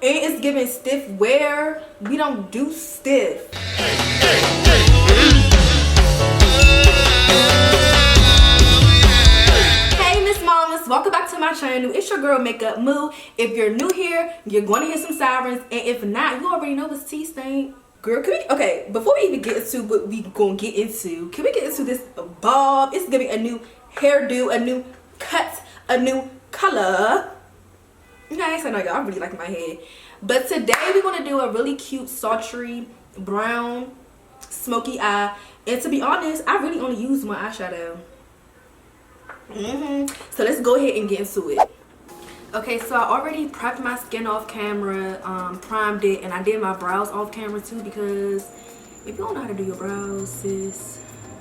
it's giving stiff wear. We don't do stiff. Hey Miss Mamas, welcome back to my channel. It's your girl Makeup Moo. If you're new here, you're going to hear some sirens, and if not, you already know what's tea stain. Girl, can we, okay, before we even get into what we gonna get into, can we get into this bob? It's giving a new hairdo, a new cut, a new color. Nice, I know y'all really like my hair. But today we're gonna do a really cute sultry brown smoky eye. And to be honest, I really only use one eyeshadow. So let's go ahead and get into it. Okay, so I already prepped my skin off camera, primed it, and I did my brows off camera too, because if you don't know how to do your brows, sis,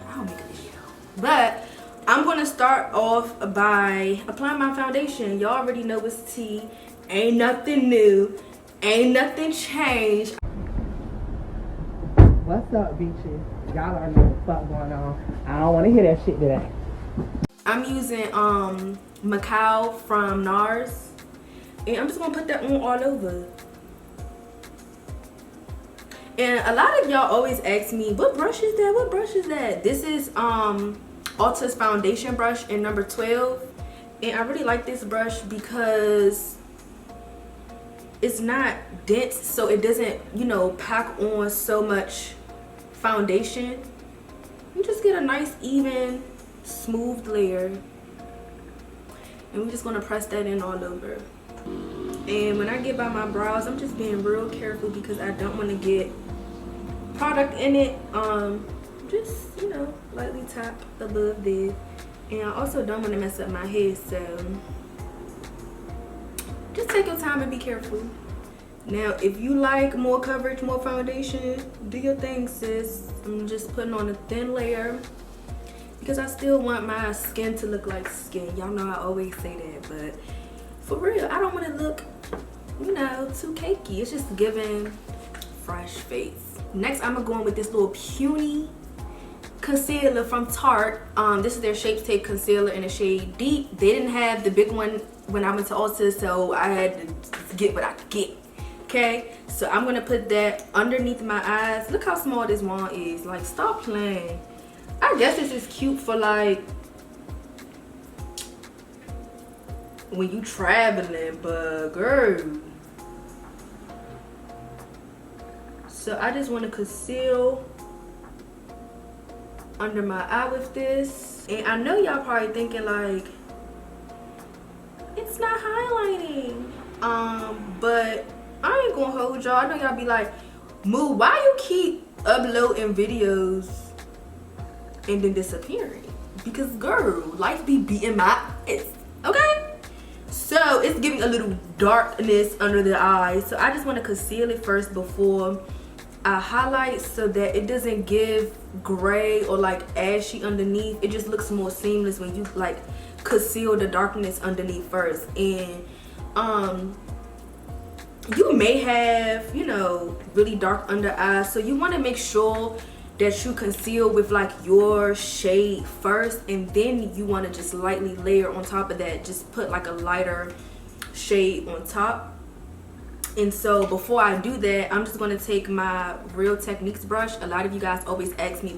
I'll make a video. But I'm gonna start off by applying my foundation. Y'all already know it's tea. Ain't nothing new, ain't nothing changed. What's up, bitches? Y'all already know what the fuck going on. I don't want to hear that shit today. I'm using Macau from NARS, and I'm just gonna put that on all over. And a lot of y'all always ask me, what brush is that? What brush is that? This is Ulta's foundation brush in number 12, and I really like this brush because it's not dense, so it doesn't, you know, pack on so much foundation. You just get a nice even smooth layer, and we're just gonna press that in all over. And when I get by my brows, I'm just being real careful because I don't want to get product in it. Just, you know, lightly tap above there, and I also don't want to mess up my hair, so just take your time and be careful. Now if you like more coverage, more foundation, do your thing, sis. I'm just putting on a thin layer because I still want my skin to look like skin. Y'all know I always say that, but for real, I don't want to look, you know, too cakey. It's just giving fresh face. Next, I'm gonna go in with this little puny concealer from Tarte. This is their Shape Tape concealer in the shade Deep. They didn't have the big one when I went to Ulta, so I had to get what I could get. Okay, so I'm gonna put that underneath my eyes. Look how small this wand is. Like, stop playing. I guess this is cute for like when you traveling, but girl. So I just want to conceal under my eye with this. And I know y'all probably thinking like, it's not highlighting. But I ain't gonna hold y'all. I know y'all be like, Moo, why you keep uploading videos and then disappearing? Because girl, life be beating my ass, okay? So it's giving a little darkness under the eyes, so I just want to conceal it first before I highlight, so that it doesn't give gray or like ashy underneath. It just looks more seamless when you like conceal the darkness underneath first. And you may have, you know, really dark under eyes, so you want to make sure that you conceal with like your shade first, and then you want to just lightly layer on top of that. Just put like a lighter shade on top. And so before I do that, I'm just going to take my Real Techniques brush. A lot of you guys always ask me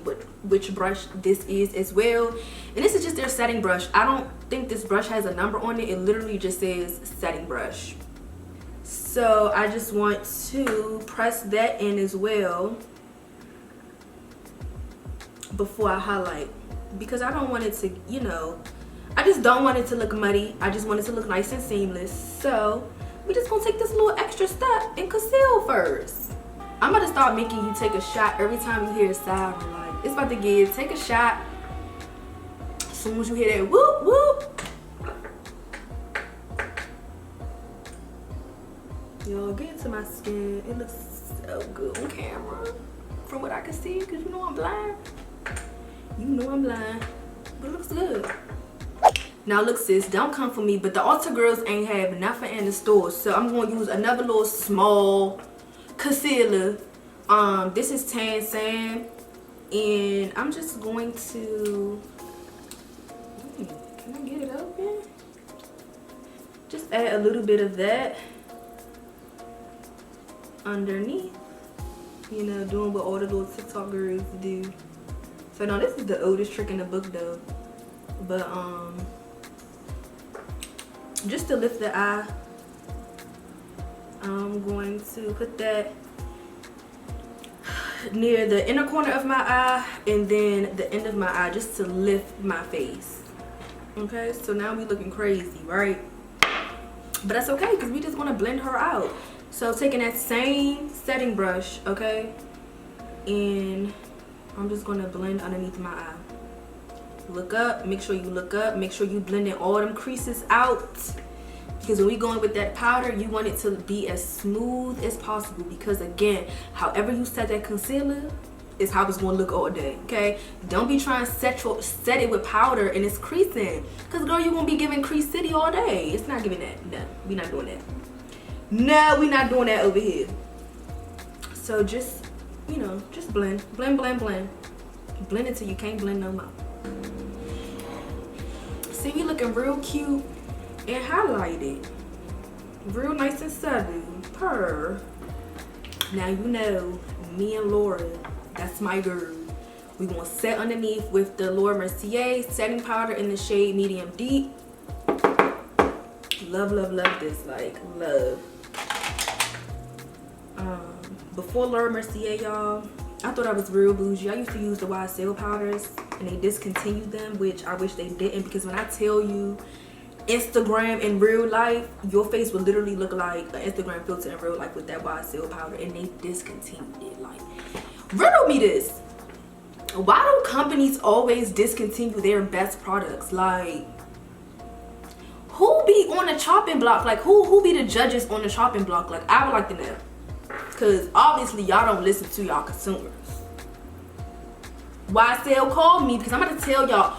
which brush this is as well, and this is just their setting brush. I don't think this brush has a number on it. It literally just says setting brush. So I just want to press that in as well before I highlight, because I don't want it to, you know, I just don't want it to look muddy. I just want it to look nice and seamless. So we just gonna take this little extra step and conceal first. I'm gonna start making you take a shot every time you hear a siren. Like, it's about to get, take a shot as soon as you hear that whoop whoop. Y'all, get into my skin. It looks so good on camera from what I can see, because you know I'm blind. You know I'm blind, but it looks good. Now look, sis, don't come for me, but the Ulta girls ain't have nothing in the store, so I'm going to use another little small concealer. This is Tan Sand, and I'm just going to, can I get it open? Just add a little bit of that. underneath. You know, doing what all the little TikTok girls do. So now this is the oldest trick in the book though. But just to lift the eye, I'm going to put that near the inner corner of my eye and then the end of my eye, just to lift my face. Okay, so now we looking crazy, right? But that's okay, because we just want to blend her out. So taking that same setting brush, okay, and I'm just going to blend underneath my eye. Look up, make sure you look up, make sure you blending all them creases out, because when we go in with that powder, you want it to be as smooth as possible, because again, however you set that concealer is how it's going to look all day. Okay, don't be trying to set it with powder and it's creasing, because girl, you're going to be giving crease city all day. It's not giving that. No, we're not doing that. No, we're not doing that over here. So just, you know, just blend, blend, blend, blend. Blend until you can't blend no more. See, we looking real cute and highlighted. Real nice and subtle. Purr. Now you know, me and Laura, that's my girl. We gonna set underneath with the Laura Mercier setting powder in the shade medium deep. Love, love, love this, like love. Before Laura Mercier, y'all, I thought I was real bougie. I used to use the YSL powders and they discontinued them, which I wish they didn't, because when I tell you Instagram in real life, your face would literally look like an Instagram filter in real life with that YSL powder, and they discontinued it. Like, riddle me this. Why do companies always discontinue their best products? Like, who be on the chopping block? Like, who be the judges on the chopping block? Like, I would like to know. Because obviously y'all don't listen to y'all consumers. YSL called me, because I'm about to tell y'all,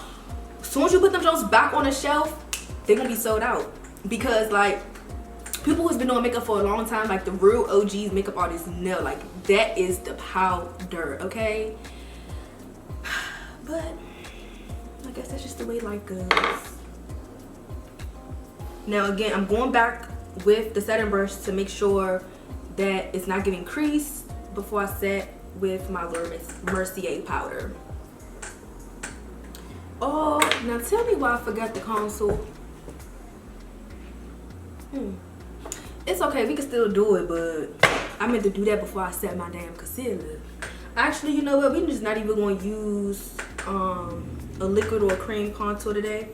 as soon as you put them shows back on the shelf, they're gonna be sold out. Because like, people who's been doing makeup for a long time, like the real OGs makeup artists know, like, that is the powder, okay? But I guess that's just the way life goes. Now again, I'm going back with the setting brush to make sure that it's not giving crease before I set with my Mercier powder. Oh, now tell me why I forgot the contour. It's okay, we can still do it, but I meant to do that before I set my damn concealer. Actually, you know what? We're just not even going to use a liquid or a cream contour today.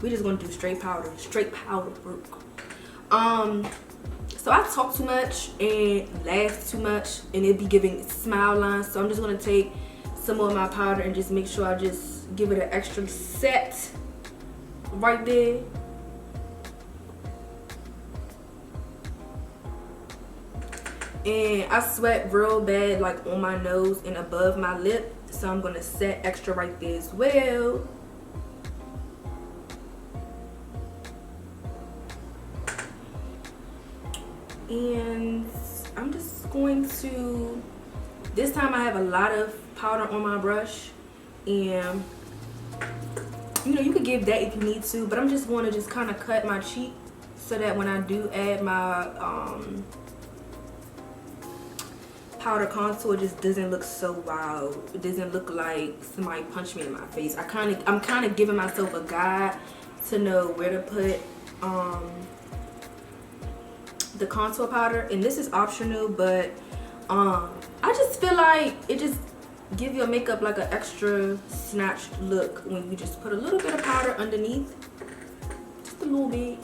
We're just going to do straight powder work. So I talk too much and laugh too much, and it be giving smile lines. So I'm just going to take some more of my powder and just make sure I just give it an extra set right there. And I sweat real bad, like on my nose and above my lip, so I'm gonna set extra right there as well. And I'm just going to, this time I have a lot of powder on my brush, and you know, you could give that if you need to, but I'm just going to just kind of cut my cheek so that when I do add my powder contour, it just doesn't look so wild. It doesn't look like somebody punched me in my face. I'm kind of giving myself a guide to know where to put the contour powder, and this is optional, but I just feel like it just give your makeup like an extra snatched look when you just put a little bit of powder underneath, just a little bit.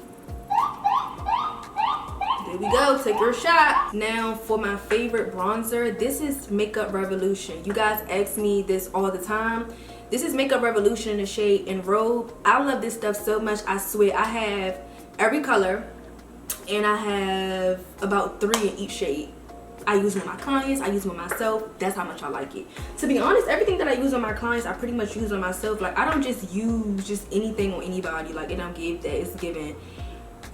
There we go, take your shot. Now for my favorite bronzer, this is Makeup Revolution. You guys ask me this all the time. This is Makeup Revolution in the shade En Robe. I love this stuff so much, I swear. I have every color, and I have about 3 in each shade. I use them on my clients, I use them on myself. That's how much I like it. To be honest, everything that I use on my clients, I pretty much use on myself. Like, I don't just use just anything on anybody. Like, it don't give that. It's giving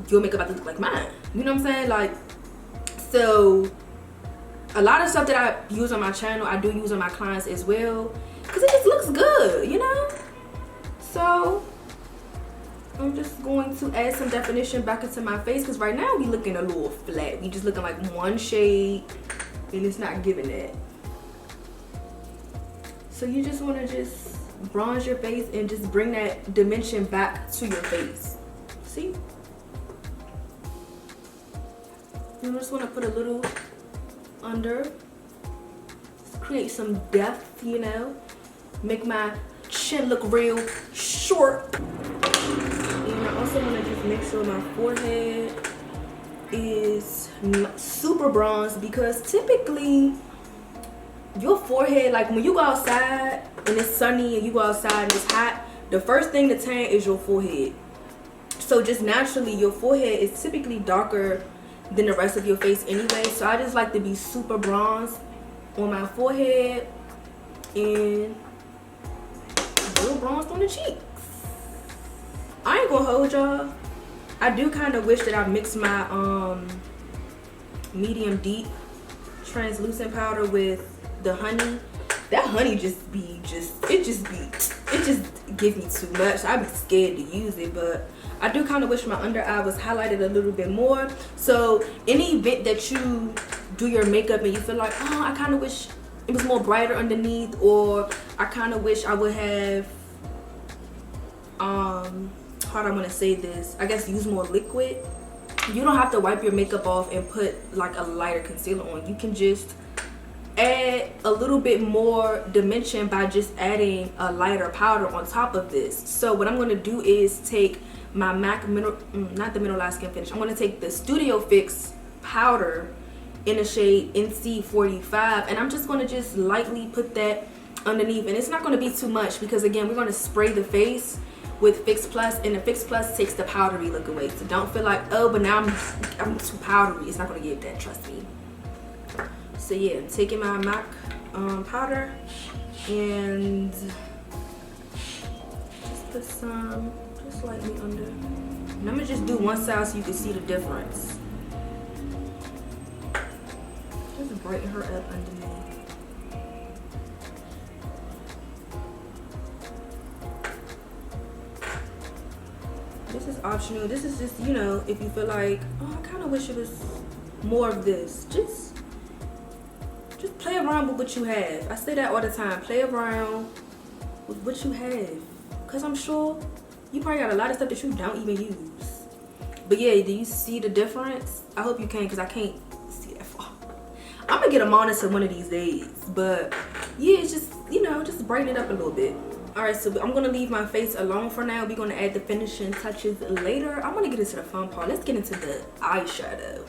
your makeup about to look like mine. You know what I'm saying? Like, so a lot of stuff that I use on my channel, I do use on my clients as well, because it just looks good, you know? So I'm just going to add some definition back into my face because right now we looking a little flat. We just looking like one shade and it's not giving that. So you just want to just bronze your face and just bring that dimension back to your face. See? You just want to put a little under. Just create some depth, you know. Make my chin look real short. And I also want to just make sure my forehead is super bronzed because typically your forehead, like when you go outside and it's sunny and you go outside and it's hot, the first thing to tan is your forehead. So just naturally your forehead is typically darker than the rest of your face anyway. So I just like to be super bronzed on my forehead and a little bronzed on the cheeks. I ain't gonna hold y'all. I do kind of wish that I mixed my medium deep translucent powder with the honey. That honey it just gives me too much. I'd be scared to use it, but I do kind of wish my under eye was highlighted a little bit more. So any event that you do your makeup and you feel like, oh, I kind of wish it was more brighter underneath, or I kind of wish I would have how do I want to say this, I guess use more liquid. You don't have to wipe your makeup off and put like a lighter concealer on. You can just add a little bit more dimension by just adding a lighter powder on top of this. So what I'm going to do is take my MAC not the Mineral Skin Finish, I'm going to take the Studio Fix powder in the shade NC45, and I'm just going to just lightly put that underneath. And it's not going to be too much because again we're going to spray the face with Fix Plus, and the Fix Plus takes the powdery look away. So don't feel like, oh, but now I'm too powdery. It's not going to give that, trust me. So yeah, I'm taking my MAC powder and just put some just lightly under. And I'm gonna just do one side so you can see the difference. Just brighten her up underneath. This is optional. This is just, you know, if you feel like, oh, I kind of wish it was more of this. Just play around with what you have. I say that all the time. Play around with what you have. Because I'm sure you probably got a lot of stuff that you don't even use. But yeah, do you see the difference? I hope you can because I can't see that far. I'm going to get a monitor one of these days. But yeah, it's just, you know, just brighten it up a little bit. Alright, so I'm going to leave my face alone for now. We're going to add the finishing touches later. I'm going to get into the fun part. Let's get into the eyeshadow.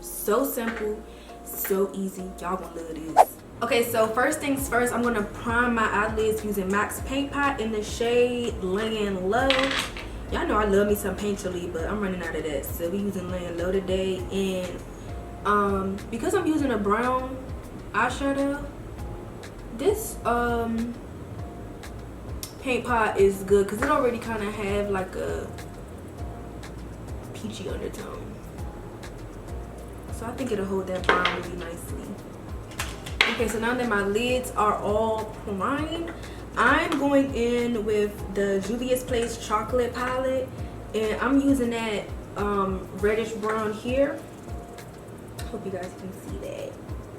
So simple. So easy. Y'all gonna love this. Okay, so first things first, I'm gonna prime my eyelids using MAC's Paint Pot in the shade Laying Low. Y'all know I love me some Painterly, but I'm running out of that, so we using Laying Low today. And because I'm using a brown eyeshadow, this paint pot is good because it already kind of have like a peachy undertone. So I think it'll hold that brown really nicely. Okay, so now that my lids are all primed, I'm going in with the Juvia's Place Chocolate Palette. And I'm using that reddish brown here. Hope you guys can see that.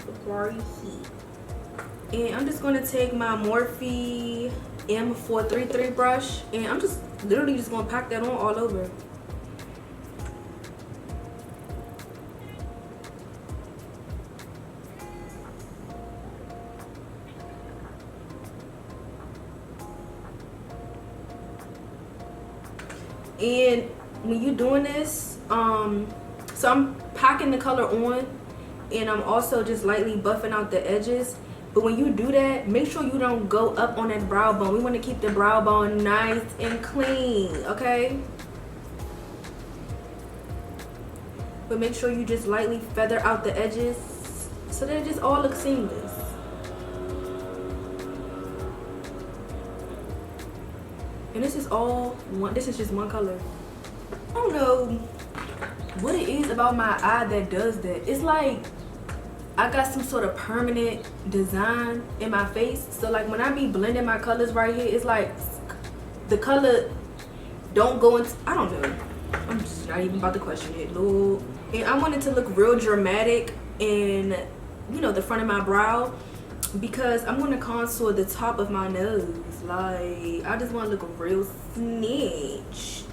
Before you see. And I'm just going to take my Morphe M433 brush. And I'm just literally just going to pack that on all over. And when you're doing this, so I'm packing the color on and I'm also just lightly buffing out the edges. But when you do that, make sure you don't go up on that brow bone. We want to keep the brow bone nice and clean, okay? But make sure you just lightly feather out the edges so that it just all looks seamless. And this is all one, this is just one color. I don't know what it is about my eye that does that. It's like I got some sort of permanent design in my face. So like when I be blending my colors right here, it's like the color don't go into, I don't know. I'm just not even about to question it, Lord. And I want it to look real dramatic in, you know, the front of my brow, because I'm gonna contour the top of my nose. Like, I just want to look real snatched.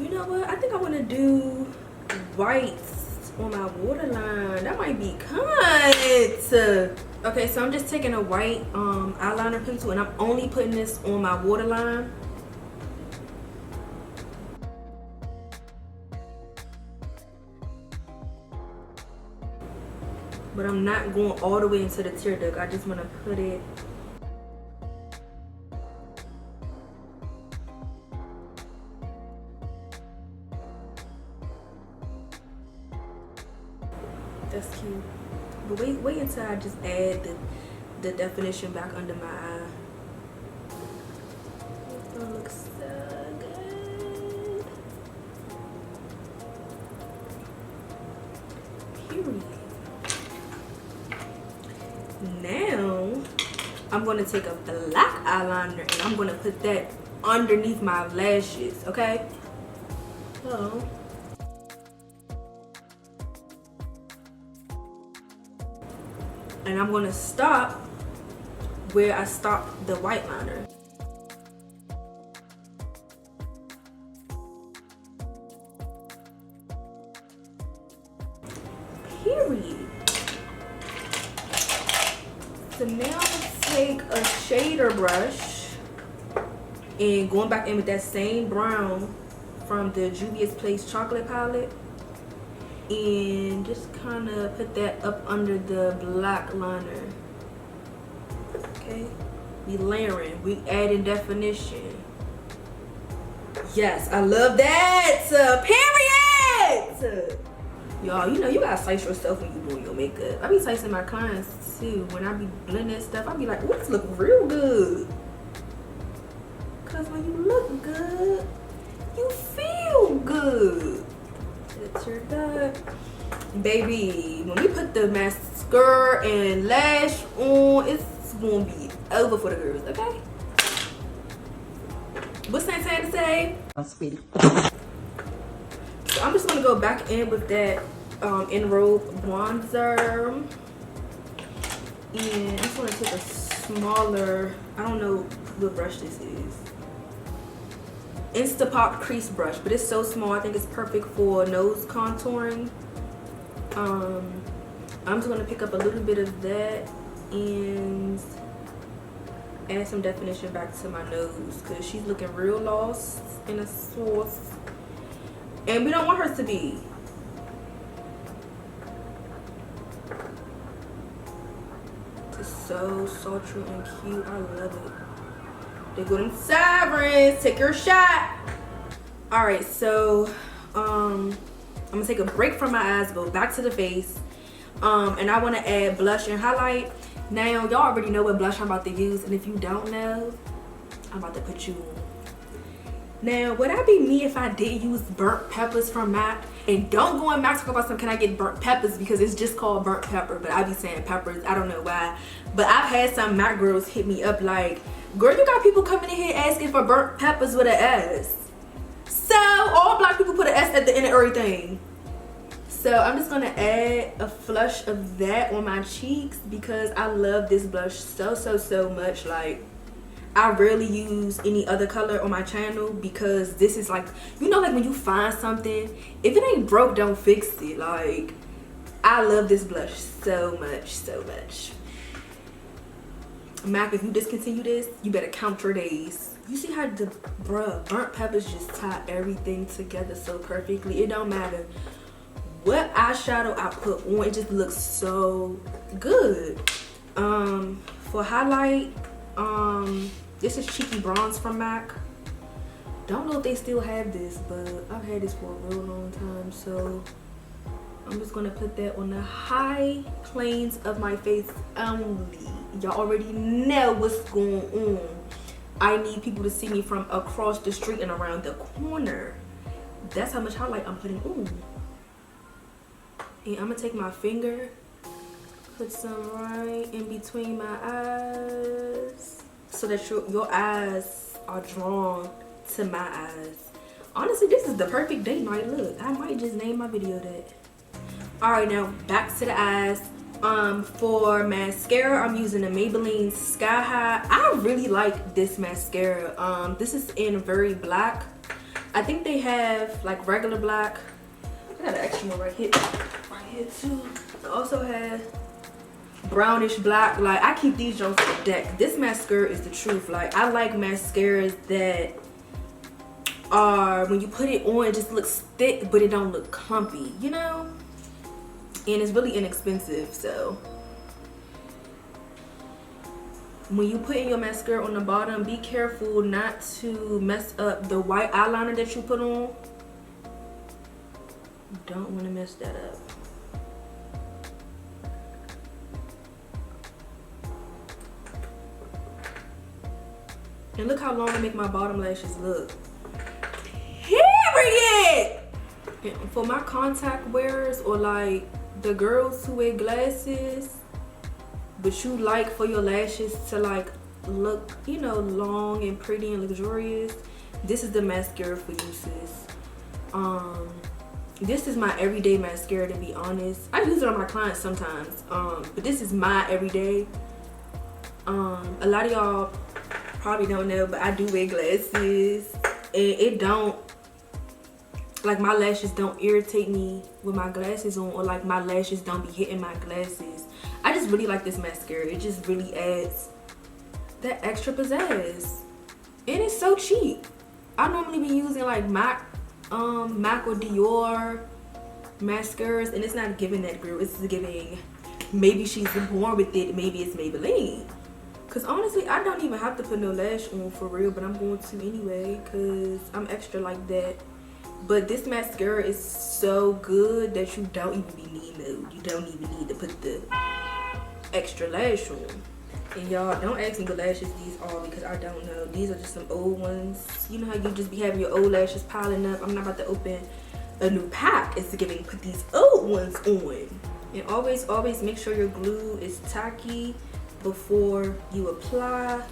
You know what? I think I want to do whites on my waterline. That might be cunt. Okay, so I'm just taking a white eyeliner pencil and I'm only putting this on my waterline. But I'm not going all the way into the tear duct. I just want to put it. That's cute. But wait until I just add the definition back under my eye. It's gonna look so good. Period. Now I'm gonna take a black eyeliner and I'm gonna put that underneath my lashes, okay? So and I'm gonna stop where I stopped the white liner. Period. So now I'm gonna take a shader brush and going back in with that same brown from the Juvia's Place chocolate palette, and just kind of put that up under the black liner. Okay, we layering, we adding definition. Yes, I love that. Period. Y'all, you know you gotta size yourself when you doing your makeup. I be sizing my clients too. When I be blending stuff, I be like, "Ooh, this look real good." Cause when you look good, you feel good. That's your dot. Baby, when we put the mascara and lash on, it's gonna be over for the girls, okay? What's Santana say? I'm speedy. So I'm just gonna go back in with that Enrobe bronzer. And I'm just gonna take a smaller, I don't know what brush this is. Instapop crease brush, but it's so small. I think it's perfect for nose contouring. I'm just gonna pick up a little bit of that and add some definition back to my nose because she's looking real lost in a sauce, and we don't want her to be. It's so sultry and cute. I love it. They go them sirens. Take your shot. All right, so I'm gonna take a break from my eyes, go back to the face, and I want to add blush and highlight. Now y'all already know what blush I'm about to use, and if you don't know, I'm about to put you on. Now, would I be me if I did use burnt peppers from MAC? And don't go in MAC to talk about some, can I get burnt peppers? Because it's just called burnt pepper, but I be saying peppers. I don't know why. But I've had some MAC girls hit me up like, girl, you got people coming in here asking for burnt peppers with an S. So, all black people put an S at the end of everything. So, I'm just going to add a flush of that on my cheeks because I love this blush so much. Like, I rarely use any other color on my channel because this is like, you know, like when you find something, if it ain't broke, don't fix it. Like, I love this blush so much. MAC, if you discontinue this, you better count your days. You see how the burnt peppers just tie everything together so perfectly. It don't matter what eyeshadow I put on, it just looks so good. For highlight, this is Cheeky Bronze from MAC. Don't know if they still have this, but I've had this for a real long time, so I'm just gonna put that on the high planes of my face only. Y'all already know what's going on. I need people to see me from across the street and around the corner. That's how much highlight I'm putting on. And I'm gonna take my finger Put some right in between my eyes so that your eyes are drawn to my eyes. Honestly, this is the perfect date night look. I might just name my video that. Alright, now back to the eyes. For mascara, I'm using the Maybelline Sky High. I really like this mascara. This is in very black. I think they have like regular black. I got an extra one right here too. It also has brownish black. Like, I keep these joints for deck. This mascara is the truth. Like, I like mascaras that are, when you put it on, it just looks thick but it don't look clumpy, you know? And it's really inexpensive. So when you put in your mascara on the bottom, be careful not to mess up the white eyeliner that you put on. You don't want to mess that up. And look how long I make my bottom lashes look. Period! And for my contact wearers, or like the girls who wear glasses, but you like for your lashes to like look, you know, long and pretty and luxurious, this is the mascara for you, sis. This is my everyday mascara, to be honest. I use it on my clients sometimes, but this is my everyday. A lot of y'all probably don't know, but I do wear glasses, and it don't, like, my lashes don't irritate me with my glasses on, or like my lashes don't be hitting my glasses. I just really like this mascara. It just really adds that extra pizzazz, and it's so cheap. I normally be using like MAC or Dior mascaras, and it's not giving that, girl. It's giving, maybe she's born with it, maybe it's Maybelline. Cause honestly, I don't even have to put no lash on for real, but I'm going to anyway, cause I'm extra like that. But this mascara is so good that you don't even be needing to, you don't even need to put the extra lash on. And y'all, don't ask me what lashes these are, because I don't know. These are just some old ones. You know how you just be having your old lashes piling up? I'm not about to open a new pack. It's giving, put these old ones on. And always make sure your glue is tacky before you apply,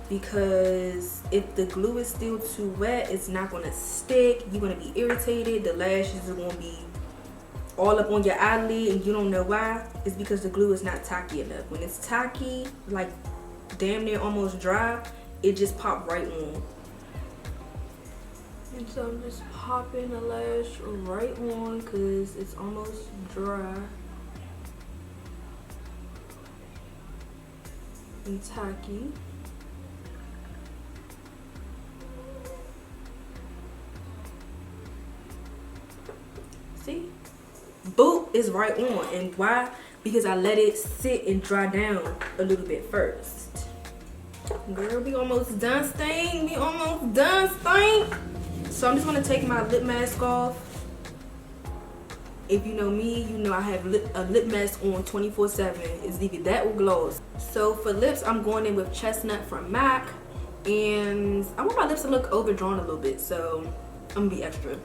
because if the glue is still too wet, it's not going to stick. You're going to be irritated. The lashes are going to be all up on your eyelid, and you don't know why. It's because the glue is not tacky enough. When it's tacky, like damn near almost dry, it just pop right on. And so I'm just popping the lash right on because it's almost dry and tacky. See? Boop is right on. And why? Because I let it sit and dry down a little bit first. Girl, we almost done, stain. We almost done, stain. So I'm just gonna take my lip mask off. If you know me, you know I have a lip mask on 24/7. It's either that or gloss. So for lips, I'm going in with Chestnut from MAC. And I want my lips to look overdrawn a little bit, so I'm gonna be extra.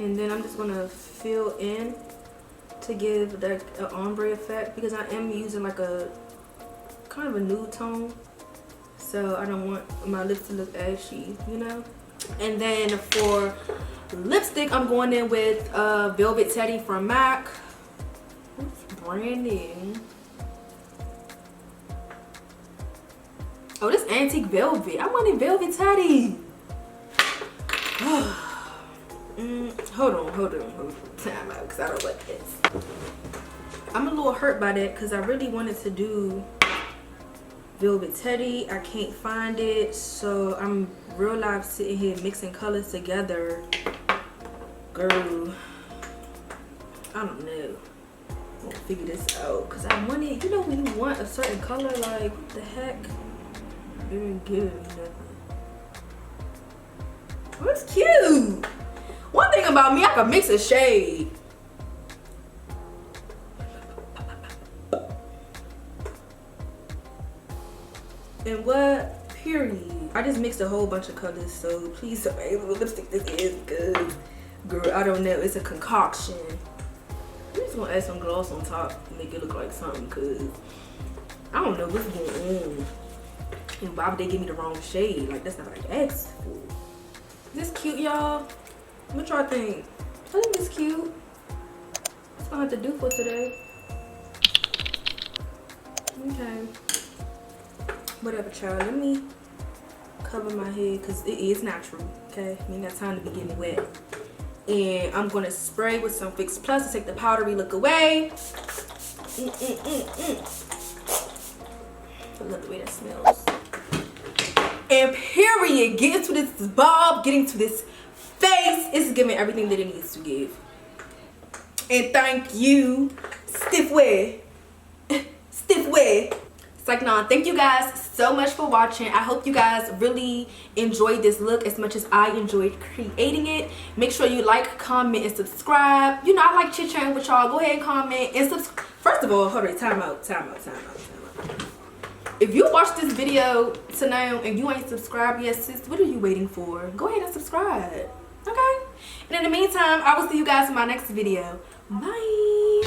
And then I'm just gonna fill in to give that an ombre effect, because I am using like a kind of a nude tone, so I don't want my lips to look ashy, you know. And then for lipstick, I'm going in with Velvet Teddy from MAC. What's branding? Oh, this Antique Velvet. I wanted Velvet Teddy. Hold on. Time out, because I don't like this. I'm a little hurt by that, because I really wanted to do Velvet Teddy. I can't find it, so I'm real live sitting here mixing colors together. Girl, I don't know. I'll figure this out, because I wanted, you know, when you want a certain color, like, what the heck? Very good, nothing. That's cute. One thing about me, I can mix a shade. And what? Period. I just mixed a whole bunch of colors, so please tell me what lipstick this is, because girl, I don't know. It's a concoction. I'm just gonna add some gloss on top to make it look like something, because I don't know what's going on. And why would they give me the wrong shade? Like, that's not what I asked for. Is this cute, y'all? What y'all think? I think it's cute. That's what I have to do for today. Okay. Whatever, child. Let me cover my head because it is natural. Okay, we ain't got time to be getting wet. And I'm gonna spray with some Fix Plus to take the powdery look away. I love the way that smells. And period, get into this bob, get into this face. It's giving everything that it needs to give. And thank you, stiff wear. Stiff wear. It's like, nah, thank you guys so much for watching. I hope you guys really enjoyed this look as much as I enjoyed creating it. Make sure you like, comment, and subscribe. You know, I like chit-chatting with y'all. Go ahead and comment and subscribe. First of all, hold on, time out. If you watched this video to now and you ain't subscribed yet, sis, what are you waiting for? Go ahead and subscribe, okay? And in the meantime, I will see you guys in my next video. Bye.